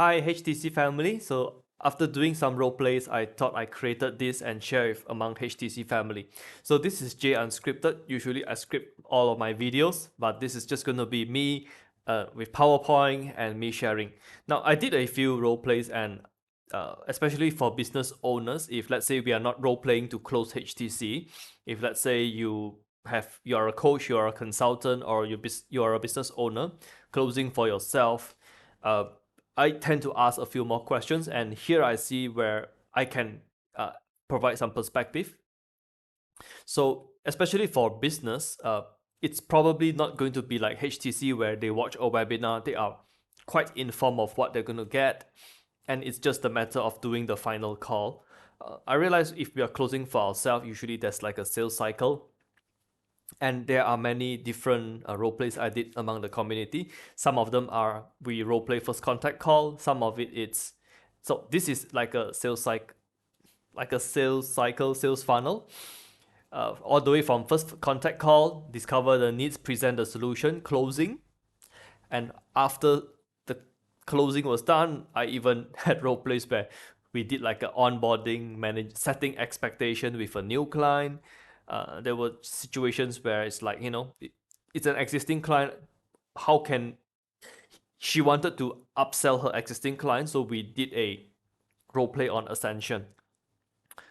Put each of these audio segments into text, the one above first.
Hi HTC family. So after doing some role plays, I thought I created this and share it among HTC family. So this is J Unscripted. Usually I script all of my videos, but this is just gonna be me with PowerPoint and me sharing. Now I did a few role plays and especially for business owners, if let's say we are not role playing to close HTC, if let's say you're a coach, you're a consultant, or you're a business owner closing for yourself. Uh, I tend to ask a few more questions, and here I see where I can uh, provide some perspective. So, especially for business, it's probably not going to be like HTC where they watch a webinar, they are quite informed of what they're going to get, and it's just a matter of doing the final call. I realize if we are closing for ourselves, usually there's like a sales cycle, and there are many different role plays I did among the community. Some of them are we role play first contact call. Some of it's so this is like a sales cycle, sales funnel, all the way from first contact call, discover the needs, present the solution, closing, and after the closing was done, I even had role plays where we did like a onboarding, manage setting expectation with a new client. There were situations where it's like it's an existing client. How can she wanted to upsell her existing client? So we did a role play on ascension.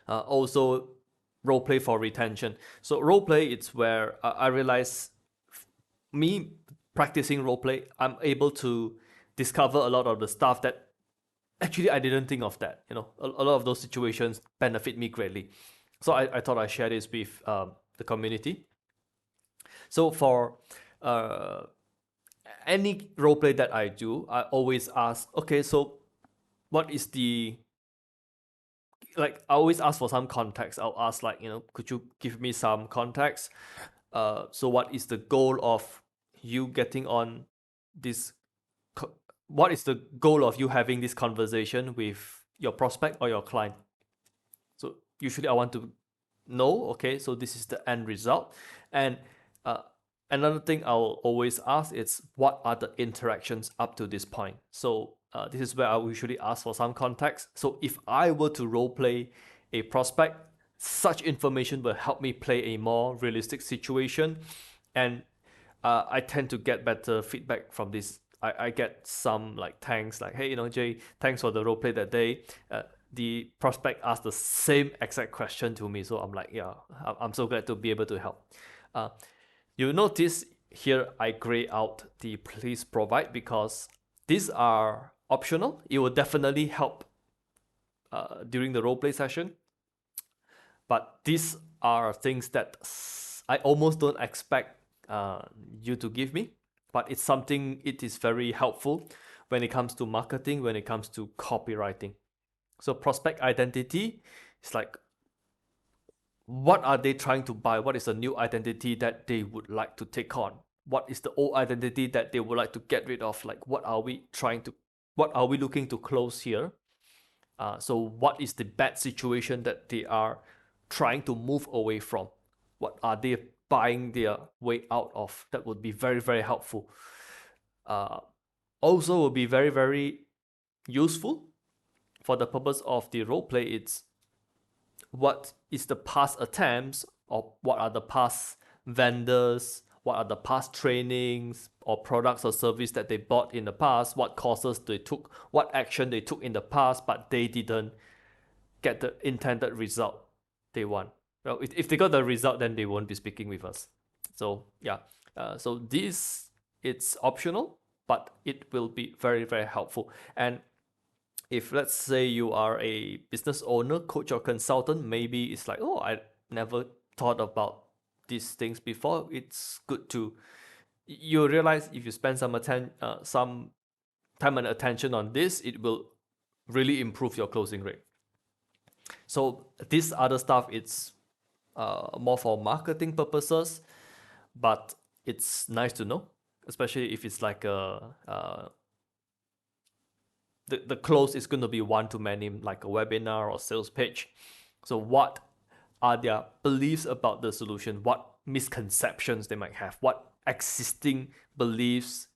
Also role play for retention. So role play, it's where I realize me practicing role play, I'm able to discover a lot of the stuff that actually I didn't think of that. A lot of those situations benefit me greatly. So I thought I'd share this with the community. So for uh, any role play that I do, I always ask, okay, so what is the I always ask for some context. I'll ask could you give me some context? So what is the goal of you getting on this? What is the goal of you having this conversation with your prospect or your client? So usually I want to know. Okay, so this is the end result, and uh, another thing I'll always ask is what are the interactions up to this point. So this is where I usually ask for some context. So if I were to role play a prospect, such information will help me play a more realistic situation, and I tend to get better feedback from this. I get some like thanks, like, hey, Jay, thanks for the role play that day. The prospect asked the same exact question to me, so I'm like, yeah, I'm so glad to be able to help. Uh, you notice here I gray out the please provide because these are optional. It will definitely help during the role play session, but these are things that I almost don't expect you to give me, but it's something it is very helpful when it comes to marketing, when it comes to copywriting. So prospect identity is like, what are they trying to buy? What is the new identity that they would like to take on? What is the old identity that they would like to get rid of? Like, what are we looking to close here? So what is the bad situation that they are trying to move away from? What are they buying their way out of? That would be very, very helpful. Uh, Also will be very, very useful for the purpose of the role play. It's what is the past attempts, or what are the past vendors, what are the past trainings or products or service that they bought in the past, what courses they took, what action they took in the past, but they didn't get the intended result they want. Well, if they got the result, then they won't be speaking with us. So yeah, so this, it's optional, but it will be very, very helpful. And if let's say you are a business owner, coach, or consultant, maybe it's like, oh, I never thought about these things before. It's good to, you realize if you spend some time and attention on this, it will really improve your closing rate. So this other stuff, it's more for marketing purposes, but it's nice to know, especially if it's like the close is going to be one to many, like a webinar or sales pitch. So what are their beliefs about the solution? What misconceptions they might have? What existing beliefs,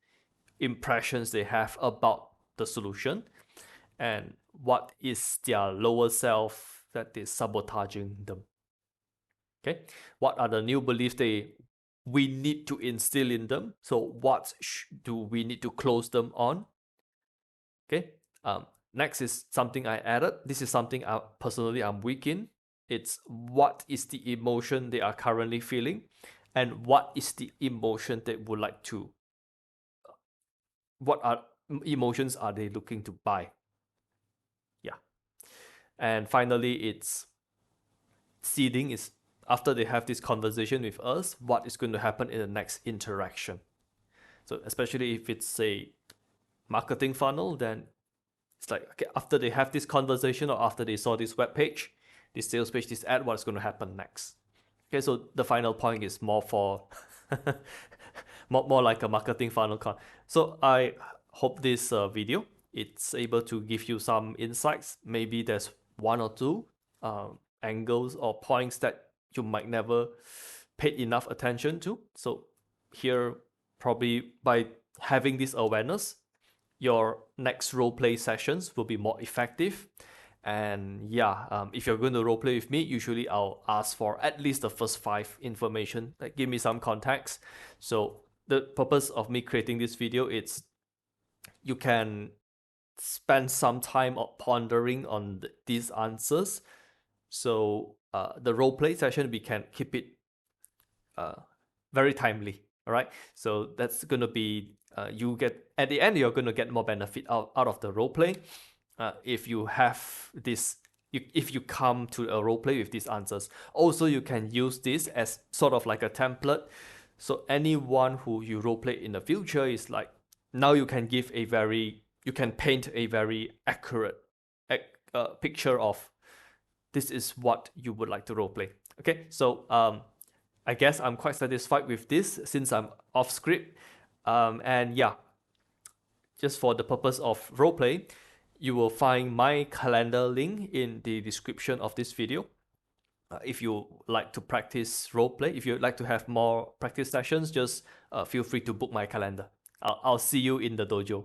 impressions they have about the solution, and what is their lower self that is sabotaging them. Okay, what are the new beliefs we need to instill in them? So what do we need to close them on? Okay. Next is something I added. This is something I'm weak in. It's what is the emotion they are currently feeling, and what is the emotion they would like to. What are emotions are they looking to buy? Yeah. And finally, it's seeding is after they have this conversation with us, what is going to happen in the next interaction. So especially if it's a marketing funnel, then it's like, okay, after they have this conversation or after they saw this web page, this sales page, this ad, what's going to happen next? Okay, so the final point is more for more like a marketing funnel card. So I hope this video it's able to give you some insights. Maybe there's one or two angles or points that you might never paid enough attention to. So here, probably by having this awareness, your next role play sessions will be more effective. And yeah, if you're going to role play with me, usually I'll ask for at least the first 5 information, like give me some context. So the purpose of me creating this video, it's you can spend some time pondering on these answers. So the role play session, we can keep it very timely. All right, so that's going to be you get at the end, you're going to get more benefit out of the role play if you have this. If you come to a role play with these answers, also you can use this as sort of like a template. So anyone who you role play in the future is like, now you can paint a very accurate picture of this is what you would like to role play. Okay, so I guess I'm quite satisfied with this since I'm off script. And yeah, just for the purpose of roleplay, you will find my calendar link in the description of this video. If you like to practice roleplay, if you'd like to have more practice sessions, just feel free to book my calendar. I'll see you in the dojo.